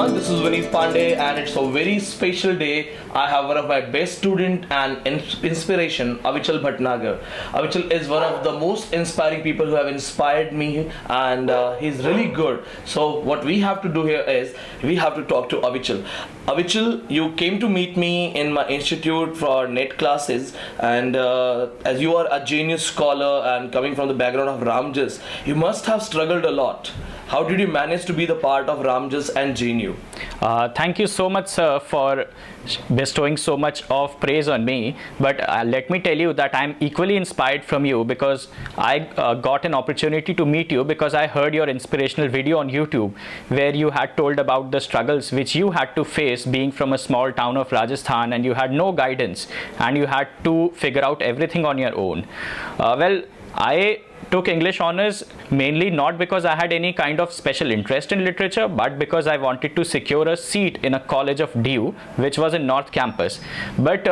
everyone, this is Vineet Pandey and it's a very special day. I have one of my best student and inspiration, AVICHAL Bhatnagar. AVICHAL is one of the most inspiring people who have inspired me and he's really good. So what we have to do here is, we have to talk to AVICHAL. AVICHAL, you came to meet me in my institute for net classes, and as you are a genius scholar and coming from the background of Ramesses, you must have struggled a lot. How did you manage to be the part of Ramesses and GNU? Thank you so much, sir, for bestowing so much of praise on me. But let me tell you that I'm equally inspired from you, because I got an opportunity to meet you because I heard your inspirational video on YouTube where you had told about the struggles which you had to face being from a small town of Rajasthan, and you had no guidance and you had to figure out everything on your own. Well, I took English honors mainly not because I had any kind of special interest in literature, but because I wanted to secure a seat in a college of DU, which was in North Campus. But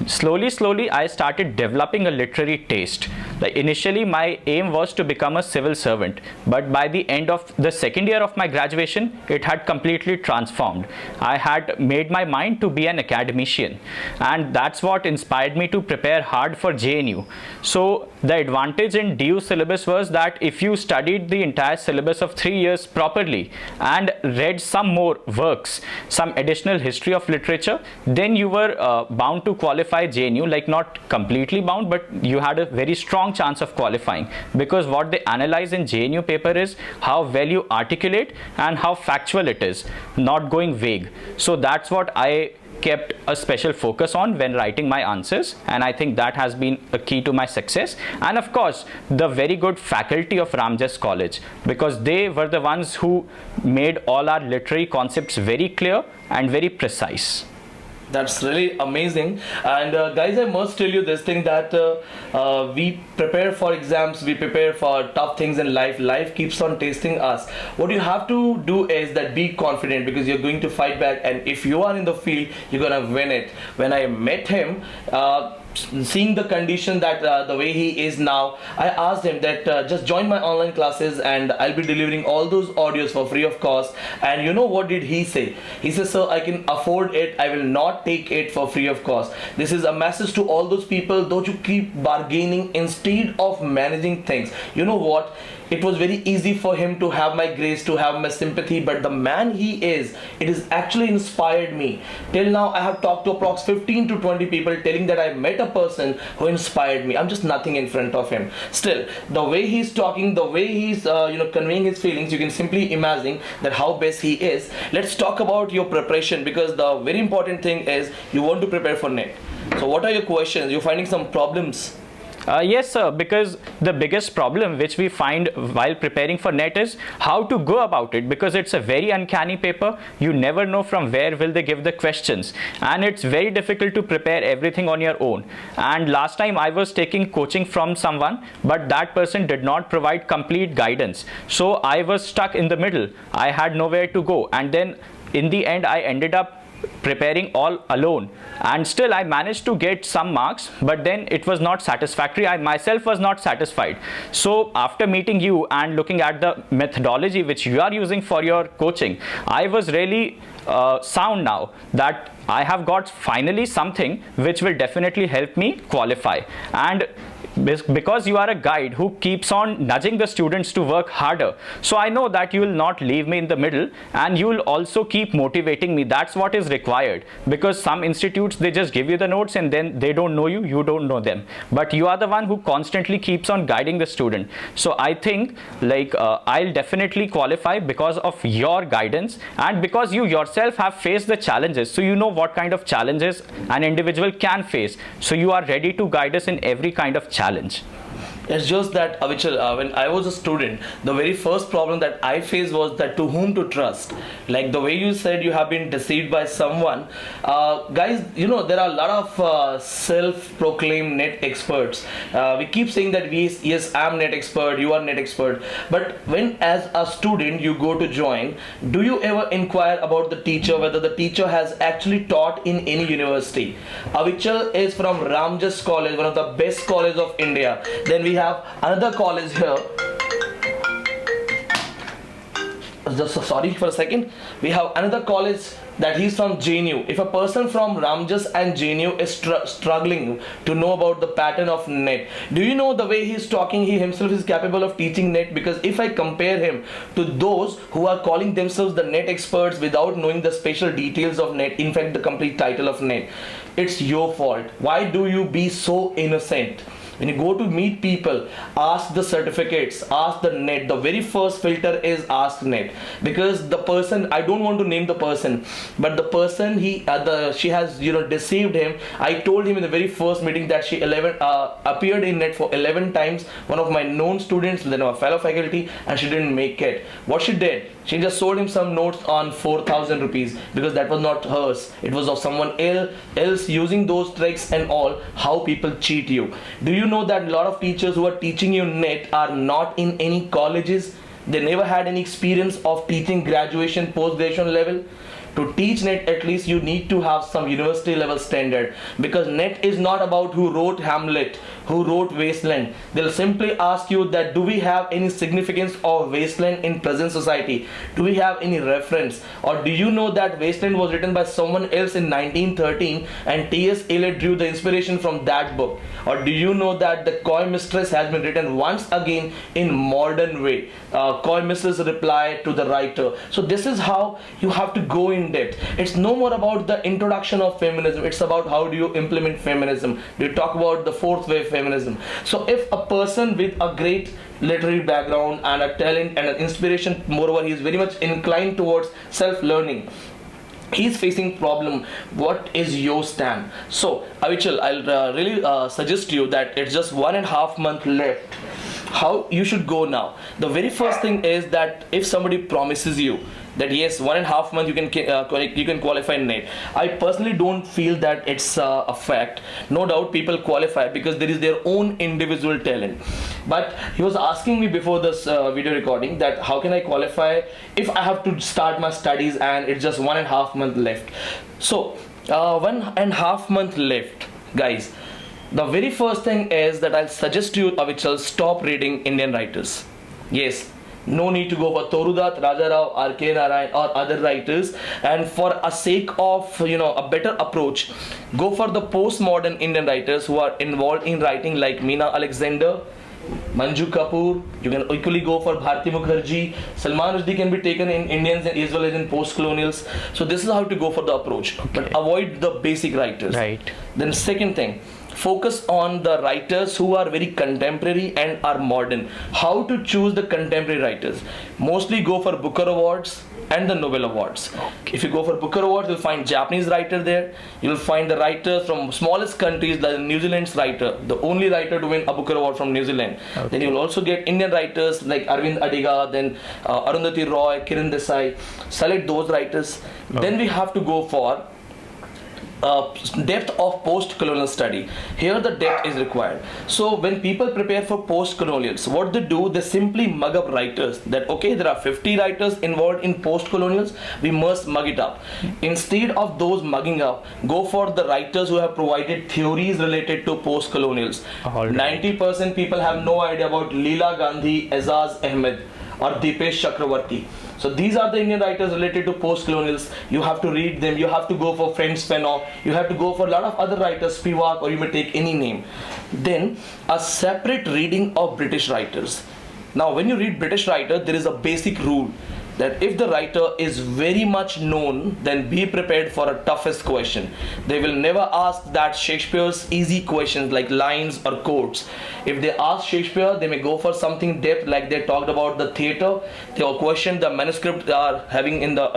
slowly I started developing a literary taste. Like initially my aim was to become a civil servant, but by the end of the second year of my graduation, it had completely transformed. I had made my mind to be an academician, and that's what inspired me to prepare hard for JNU. So the advantage in DU syllabus was that if you studied the entire syllabus of 3 years properly and read some more works, some additional history of literature, then you were bound to qualify JNU, like not completely bound, but you had a very strong chance of qualifying, because what they analyze in JNU paper is how well you articulate and how factual it is, not going vague. So that's what I kept a special focus on when writing my answers, and I think that has been a key to my success. And of course the very good faculty of Ramesses College, because they were the ones who made all our literary concepts very clear and very precise. That's really amazing. And guys, I must tell you this thing, that we prepare for exams, we prepare for tough things in life. Life keeps on testing us. What you have to do is that be confident, because you're going to fight back, and if you are in the field, you're gonna win it. When I met him, seeing the condition that the way he is now, I asked him that just join my online classes and I'll be delivering all those audios for free of cost. And you know what did he say? He says, sir, I can afford it, I will not take it for free of cost. This is a message to all those people, don't you keep bargaining instead of managing things. You know what, it was very easy for him to have my grace, to have my sympathy, but the man he is, it has actually inspired me. Till now I have talked to approx 15 to 20 people telling that I met a person who inspired me. I'm just nothing in front of him. Still, the way he's talking, the way he's conveying his feelings, you can simply imagine that how best he is. Let's talk about your preparation, because the very important thing is you want to prepare for NET. So what are your questions? You're finding some problems? Yes, sir, because the biggest problem which we find while preparing for NET is how to go about it, because it's a very uncanny paper. You never know from where will they give the questions, and it's very difficult to prepare everything on your own. And last time I was taking coaching from someone, but that person did not provide complete guidance. So I was stuck in the middle. I had nowhere to go, and then in the end I ended up preparing all alone, and still I managed to get some marks, but then it was not satisfactory. I myself was not satisfied. So after meeting you and looking at the methodology which you are using for your coaching, I was really sound now that I have got finally something which will definitely help me qualify. And because you are a guide who keeps on nudging the students to work harder, so I know that you will not leave me in the middle, and you will also keep motivating me. That's what is required, because some institutes, they just give you the notes and then they don't know you, you don't know them, but you are the one who constantly keeps on guiding the student. So I think like I'll definitely qualify because of your guidance, and because you yourself have faced the challenges, so you know what kind of challenges an individual can face, so you are ready to guide us in every kind of challenge. It's just that, Avichal, when I was a student, the very first problem that I faced was that to whom to trust. Like the way you said you have been deceived by someone. Guys, you know, there are a lot of self-proclaimed net experts. We keep saying that yes, I'm net expert, you are net expert. But when as a student you go to join, do you ever inquire about the teacher, whether the teacher has actually taught in any university? Avichal is from Ramesses College, one of the best colleges of India. Then we have another college here, just sorry for a second. We have another college that he's from JNU. If a person from Ramesses and JNU is struggling to know about the pattern of net, do you know the way he's talking, he himself is capable of teaching net? Because if I compare him to those who are calling themselves the net experts without knowing the special details of net, in fact the complete title of net, it's your fault. Why do you be so innocent? When you go to meet people, ask the certificates, ask the net. The very first filter is ask net, because the person, I don't want to name the person, but the person she has deceived him. I told him in the very first meeting that she appeared in net for 11 times, one of my known students, then a fellow faculty, and she didn't make it. What she did, she just sold him some notes on 4,000 rupees, because that was not hers, it was of someone else using those tricks and all. How people cheat you. Do you know that a lot of teachers who are teaching you net are not in any colleges? They never had any experience of teaching graduation, post-graduation level. To teach net, at least you need to have some university level standard, because net is not about who wrote Hamlet, who wrote Wasteland. They'll simply ask you that do we have any significance of Wasteland in present society? Do we have any reference? Or do you know that Wasteland was written by someone else in 1913 and T.S. Eliot drew the inspiration from that book? Or do you know that the Coy Mistress has been written once again in modern way? Coy Mistress reply to the writer. So this is how you have to go in depth. It's no more about the introduction of feminism, it's about how do you implement feminism. Do you talk about the fourth wave feminism? So if a person with a great literary background and a talent and an inspiration, moreover he is very much inclined towards self-learning, he's facing problem, what is your stand? So Avichal, I'll really suggest you that it's just 1.5 months left. How you should go now? The very first thing is that if somebody promises you that yes, 1.5 months you can qualify net, I personally don't feel that it's a fact. No doubt people qualify because there is their own individual talent. But he was asking me before this video recording that how can I qualify if I have to start my studies and it's just 1.5 months left. So 1.5 months left, guys. The very first thing is that I'll suggest you, Avichal, stop reading Indian writers. Yes, no need to go for Torudat, Rajarao, R.K. Narayan or other writers, and for a sake of a better approach, go for the postmodern Indian writers who are involved in writing like Meena Alexander, Manju Kapoor. You can equally go for Bharti Mukherjee. Salman Rushdie can be taken in Indians as well as in post-colonials. So this is how to go for the approach. Okay. But avoid the basic writers. Right. Then second thing, focus on the writers who are very contemporary and are modern. How to choose the contemporary writers? Mostly go for Booker Awards and the Nobel Awards. Okay. If you go for Booker Awards, you'll find Japanese writer there. You'll find the writers from smallest countries like New Zealand's writer, the only writer to win a Booker Award from New Zealand. Okay. Then you'll also get Indian writers like Arvind Adiga, then Arundhati Roy, Kiran Desai. Select those writers. Okay. Then we have to go for depth of post-colonial study. Here the depth is required. So when people prepare for post-colonials, what they do, they simply mug up writers that okay, there are 50 writers involved in post-colonials, we must mug it up. Instead of those mugging up, go for the writers who have provided theories related to post-colonials. 90% people have no idea about Leela Gandhi, Azaz Ahmed or Dipesh Chakravarti. So these are the Indian writers related to post-colonials. You have to read them. You have to go for French Fanon. You have to go for a lot of other writers, Spivak, or you may take any name. Then a separate reading of British writers. Now when you read British writer, there is a basic rule that if the writer is very much known, then be prepared for a toughest question. They will never ask that Shakespeare's easy questions like lines or quotes. If they ask Shakespeare, they may go for something depth like they talked about the theatre. They will question the manuscript they are having in the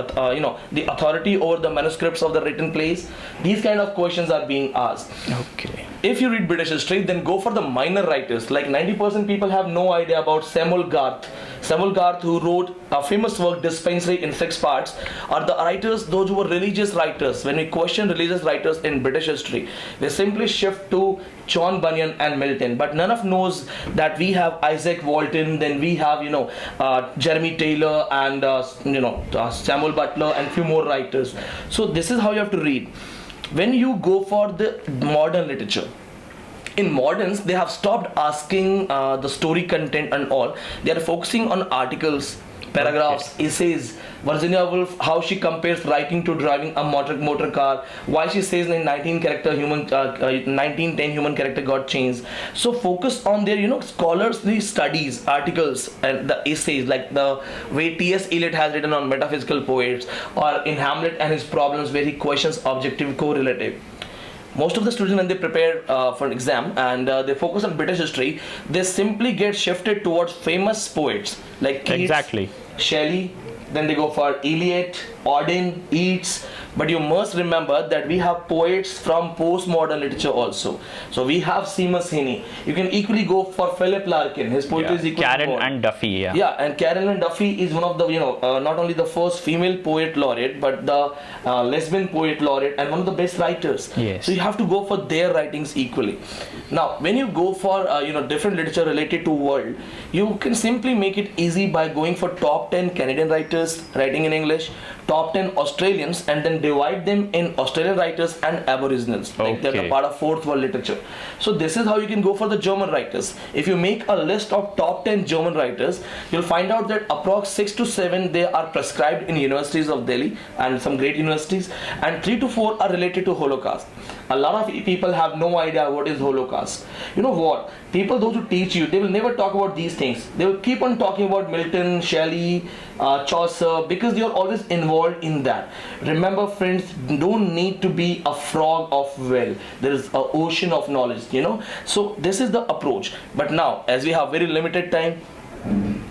the authority over the manuscripts of the written plays. These kind of questions are being asked. Okay. If you read British history, then go for the minor writers. Like 90% people have no idea about Samuel Garth. Samuel Garth, who wrote a famous work Dispensary in 6 parts, are the writers, those who were religious writers. When we question religious writers in British history, they simply shift to John Bunyan and Milton, but none of knows that we have Isaac Walton, then we have Jeremy Taylor and Samuel Butler and few more writers. So this is how you have to read. When you go for the modern literature, in moderns they have stopped asking the story content and all. They are focusing on articles, paragraphs, essays. Virginia Woolf, how she compares writing to driving a motor car. Why she says in 1910 human character got changed. So focus on their scholarly studies, articles, and the essays, like the way T.S. Eliot has written on metaphysical poets, or in Hamlet and his problems, where he questions objective correlative. Most of the students, when they prepare for an exam and they focus on British history, they simply get shifted towards famous poets like Keats, Exactly. Shelley. Then they go for Eliot, Auden, Yeats. But you must remember that we have poets from postmodern literature also. So we have Seamus Heaney. You can equally go for Philip Larkin. His poetry is equally Karen important. and Duffy. Yeah. Yeah, and Carol Ann Duffy is one of the, not only the first female poet laureate, but the lesbian poet laureate and one of the best writers. Yes. So you have to go for their writings equally. Now, when you go for, different literature related to world, you can simply make it easy by going for top 10 Canadian writers writing in English, top 10 Australians, and then divide them in Australian writers and Aboriginals. Like they're the part of fourth world literature. So this is how you can go for the German writers. If you make a list of top 10 German writers, you'll find out that approx 6 to 7 they are prescribed in universities of Delhi and some great universities, and 3 to 4 are related to Holocaust. A lot of people have no idea what is Holocaust. You know what? People, those who teach you, they will never talk about these things. They will keep on talking about Milton, Shelley, Chaucer, because they are always involved in that. Remember, friends, don't need to be a frog of well. There is an ocean of knowledge, So this is the approach. But now, as we have very limited time,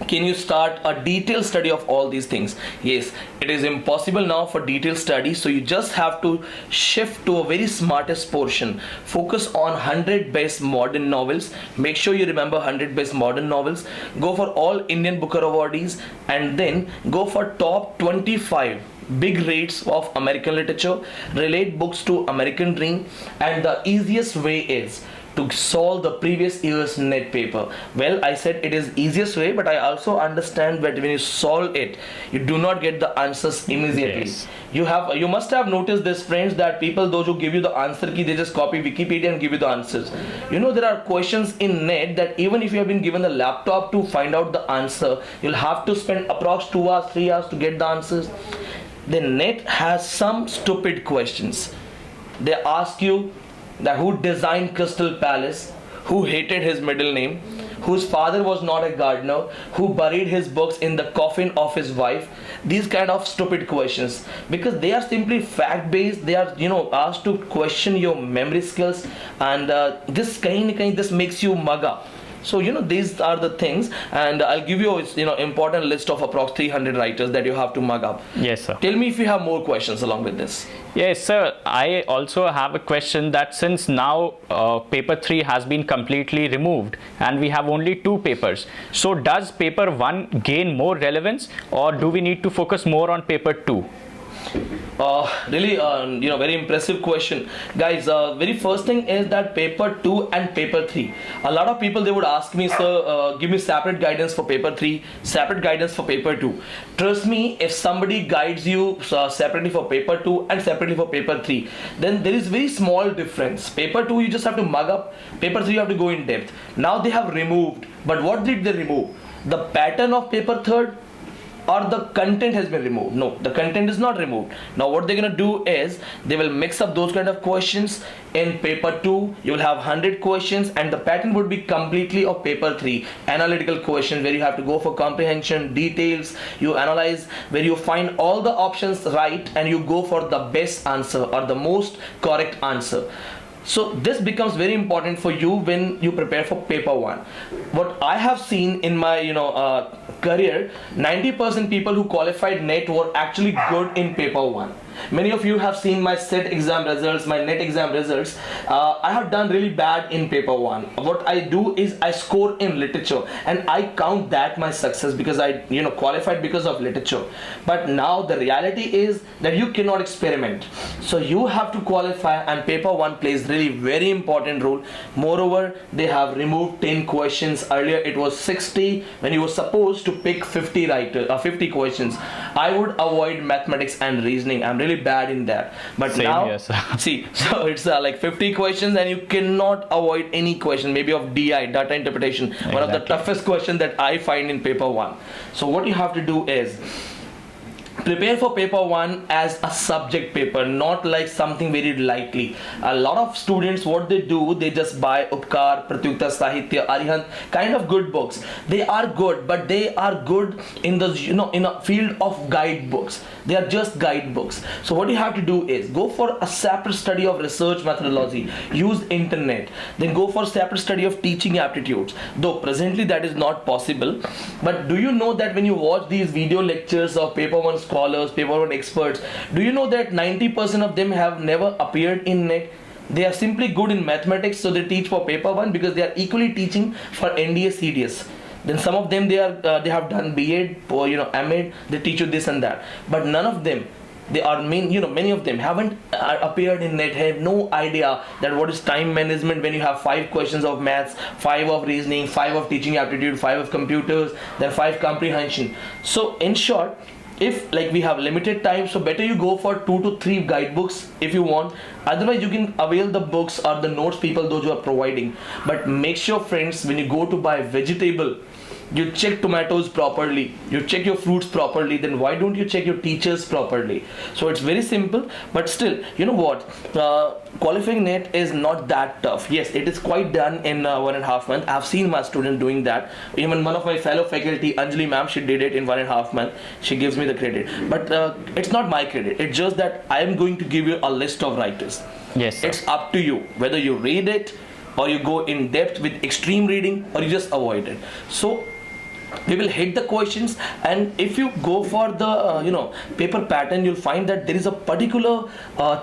can you start a detailed study of all these things? Yes, it is impossible now for detailed study, so you just have to shift to a very smartest portion. Focus on 100 best modern novels. Make sure you remember 100 best modern novels. Go for all Indian Booker awardees, and then go for top 25 big rates of American literature. Relate books to American Dream, and the easiest way is to solve the previous year's net paper. Well, I said it is easiest way, but I also understand that when you solve it, you do not get the answers immediately. Yes. You must have noticed this, friends, that people, those who give you the answer key, they just copy Wikipedia and give you the answers. There are questions in net that even if you have been given the laptop to find out the answer, you'll have to spend approx 2 hours, 3 hours to get the answers. The net has some stupid questions. They ask you that who designed Crystal Palace, who hated his middle name, whose father was not a gardener, who buried his books in the coffin of his wife. These kind of stupid questions, because they are simply fact based. They are asked to question your memory skills, and this makes you mug up. So these are the things, and I'll give you important list of approx 300 writers that you have to mug up. Yes, sir. Tell me if you have more questions along with this. Yes, sir. I also have a question that since now paper 3 has been completely removed and we have only 2 papers, so does paper 1 gain more relevance, or do we need to focus more on paper 2? Really, very impressive question, guys. Very first thing is that paper 2 and paper 3. A lot of people, they would ask me, sir, give me separate guidance for paper 3, separate guidance for paper 2. Trust me, if somebody guides you separately for paper 2 and separately for paper 3, then there is very small difference. Paper 2 you just have to mug up. Paper 3 you have to go in depth. Now they have removed, but what did they remove? The pattern of paper 3rd, or the content has been removed? No, the content is not removed. Now what they're gonna do is they will mix up those kind of questions. In paper 2 you will have 100 questions, and the pattern would be completely of paper 3, analytical questions, where you have to go for comprehension, details, you analyze, where you find all the options right and you go for the best answer or the most correct answer. So this becomes very important for you when you prepare for paper 1. What I have seen in my career, 90% people who qualified NET were actually good in paper 1. Many of you have seen my SET exam results, my NET exam results. I have done really bad in paper 1. What I do is I score in literature, and I count that my success because I qualified because of literature. But now the reality is that you cannot experiment. So you have to qualify, and paper 1 plays really very important role. Moreover, they have removed 10 questions. Earlier it was 60 when you were supposed to pick 50 questions. I would avoid mathematics and reasoning. I'm really bad in that. But Same now, here, sir. see, so it's like 50 questions and you cannot avoid any question, maybe of DI, data interpretation, one of the Exactly. toughest question that I find in paper one. So what you have to do is prepare for paper one as a subject paper, not like something very lightly. A lot of students, what they do, they just buy Upkar, Pratyukta Sahitya, Arihant, kind of good books. They are good, but they are good in the, in a field of guidebooks. They are just guidebooks. So what you have to do is go for a separate study of research methodology, use internet, then go for separate study of teaching aptitudes. Though presently that is not possible, but do you know that when you watch these video lectures of paper one scholars, paper one experts, do you know that 90% of them have never appeared in net? They are simply good in mathematics, so they teach for paper one because they are equally teaching for NDA CDS. Then some of them, they have done B.Ed or M.Ed, they teach you this and that, but none of them, they are many of them haven't appeared in net, have no idea that what is time management when you have 5 questions of maths, 5 of reasoning, 5 of teaching aptitude, 5 of computers, then 5 comprehension. So in short, if like we have limited time, so better you go for 2 to 3 guidebooks if you want. Otherwise you can avail the books or the notes people those who are providing. But make sure, friends, when you go to buy vegetable, you check tomatoes properly, you check your fruits properly. Then why don't you check your teachers properly? So it's very simple, but still, you know what, qualifying net is not that tough. Yes, it is quite done in 1.5 months. I've seen my student doing that. Even one of my fellow faculty, Anjali ma'am, she did it in 1.5 months. She gives me the credit, but it's not my credit. It's just that I am going to give you a list of writers. Yes, sir. It's up to you whether you read it or you go in depth with extreme reading or you just avoid it. So we will hit the questions, and if you go for the paper pattern, you'll find that there is a particular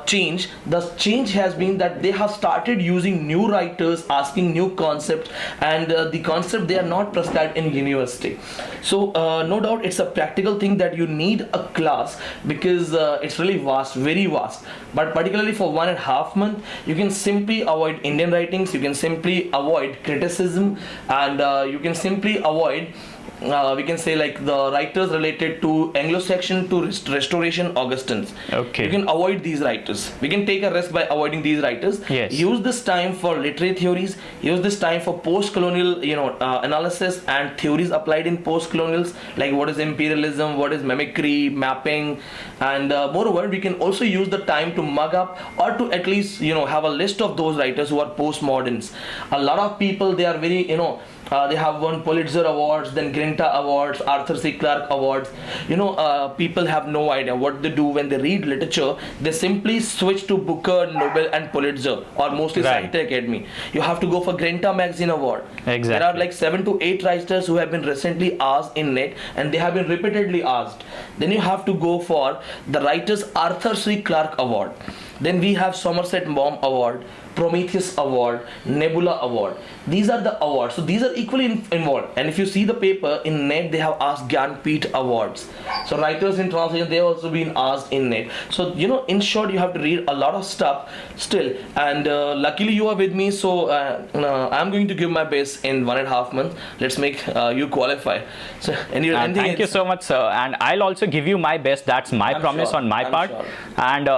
change. The change has been that they have started using new writers, asking new concepts, and the concept they are not prescribed in university. So no doubt it's a practical thing that you need a class, because it's really vast, very vast. But particularly for 1.5 months, you can simply avoid Indian writings, you can simply avoid criticism, and you can simply avoid we can say like the writers related to Anglo-Saxon to Restoration Augustines. Okay. You can avoid these writers. We can take a risk by avoiding these writers. Yes. Use this time for literary theories. Use this time for post-colonial, analysis and theories applied in post-colonials, like what is imperialism, what is mimicry, mapping, and moreover, we can also use the time to mug up or to at least have a list of those writers who are postmoderns. A lot of people, they are very they have won Pulitzer Awards, then Grinta Awards, Arthur C. Clarke Awards. People have no idea what they do when they read literature. They simply switch to Booker, Nobel, and Pulitzer, or mostly Right. Sahitya Academy. You have to go for Grinta Magazine Award. Exactly. There are like 7 to 8 writers who have been recently asked in net, and they have been repeatedly asked. Then you have to go for the writers Arthur C. Clarke Award. Then we have Somerset Maugham Award, Prometheus Award, Nebula Award. These are the awards. So these are equally involved. And if you see the paper in net, they have asked Gyanpith Awards. So writers in translation, they have also been asked in net. So in short, you have to read a lot of stuff still. And luckily you are with me, so I'm going to give my best in 1.5 months. Let's make you qualify. So Thank you so much, sir. And I'll also give you my best. That's my I'm promise sure. on my I'm part. sure. And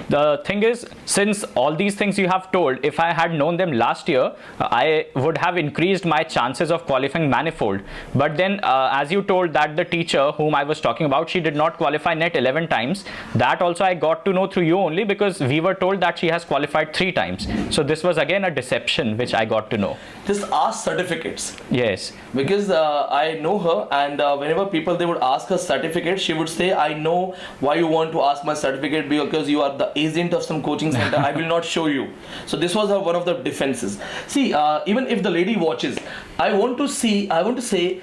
the thing is, since all these things you have told, if I had known them last year, I would have increased my chances of qualifying manifold. But then, as you told that the teacher whom I was talking about, she did not qualify net 11 times. That also I got to know through you only, because we were told that she has qualified 3 times. So this was again a deception which I got to know. Just ask certificates. Yes. Because I know her, and whenever people they would ask her certificate, she would say, I know why you want to ask my certificate, because you are the agent of some coaching center. I will not show you. So this was one of the defenses. See, even if the lady watches, I want to say,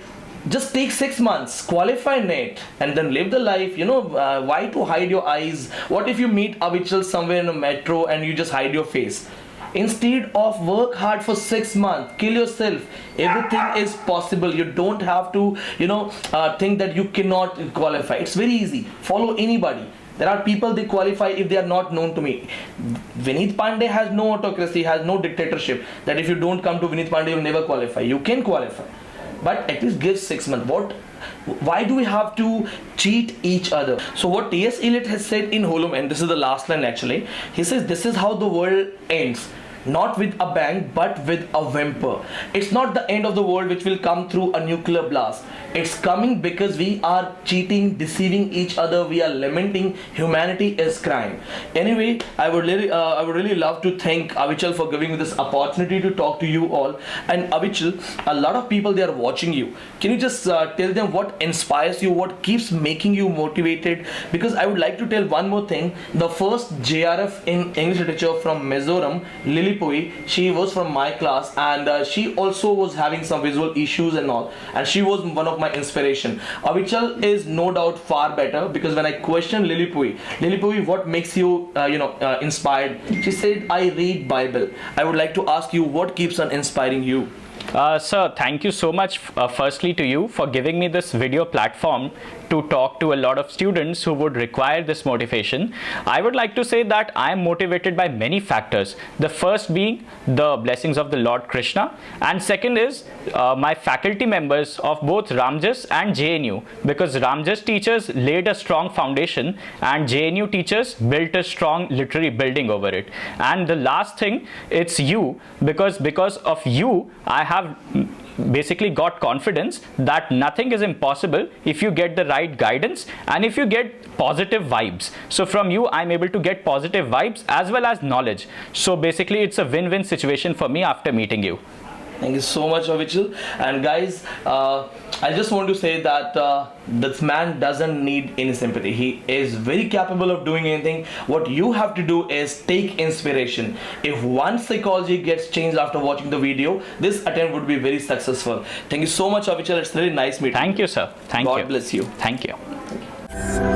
just take 6 months, qualify net, and then live the life. Why to hide your eyes? What if you meet AVICHAL somewhere in a metro and you just hide your face? Instead of work hard for 6 months, kill yourself. Everything is possible. You don't have to think that you cannot qualify. It's very easy. Follow anybody. There are people, they qualify if they are not known to me. Vineet Pandey has no autocracy, has no dictatorship, that if you don't come to Vineet Pandey, you'll never qualify. You can qualify. but at least give 6 months. Why do we have to cheat each other? So what T.S. Eliot has said in Holum, and this is the last line actually, he says this is how the world ends. Not with a bang, but with a whimper. It's not the end of the world which will come through a nuclear blast. It's coming because we are cheating, deceiving each other. We are lamenting. Humanity is crying. Anyway, I would really love to thank Avichal for giving me this opportunity to talk to you all. And Avichal, a lot of people, they are watching you. Can you just tell them what inspires you, what keeps making you motivated? Because I would like to tell one more thing. The first JRF in English literature from Mizoram, Lily Pui, she was from my class, and she also was having some visual issues and all, and she was one of my inspiration. Avichal is no doubt far better, because when I questioned Lily Pui, what makes you inspired? She said, I read Bible. I would like to ask you, what keeps on inspiring you? Sir, thank you so much firstly to you for giving me this video platform to talk to a lot of students who would require this motivation. I would like to say that I am motivated by many factors. The first being the blessings of the Lord Krishna, and second is my faculty members of both Ramesses and JNU, because Ramesses teachers laid a strong foundation and JNU teachers built a strong literary building over it. And the last thing, it's you, because of you I have basically got confidence that nothing is impossible if you get the right guidance and if you get positive vibes. So from you I'm able to get positive vibes as well as knowledge. So basically it's a win-win situation for me after meeting you. Thank you so much, Avichal. And guys, I just want to say that this man doesn't need any sympathy. He is very capable of doing anything. What you have to do is take inspiration. If one psychology gets changed after watching the video, this attempt would be very successful. Thank you so much, Avichal. It's really nice meeting you. Thank you, sir. Thank you. God bless you. Thank you.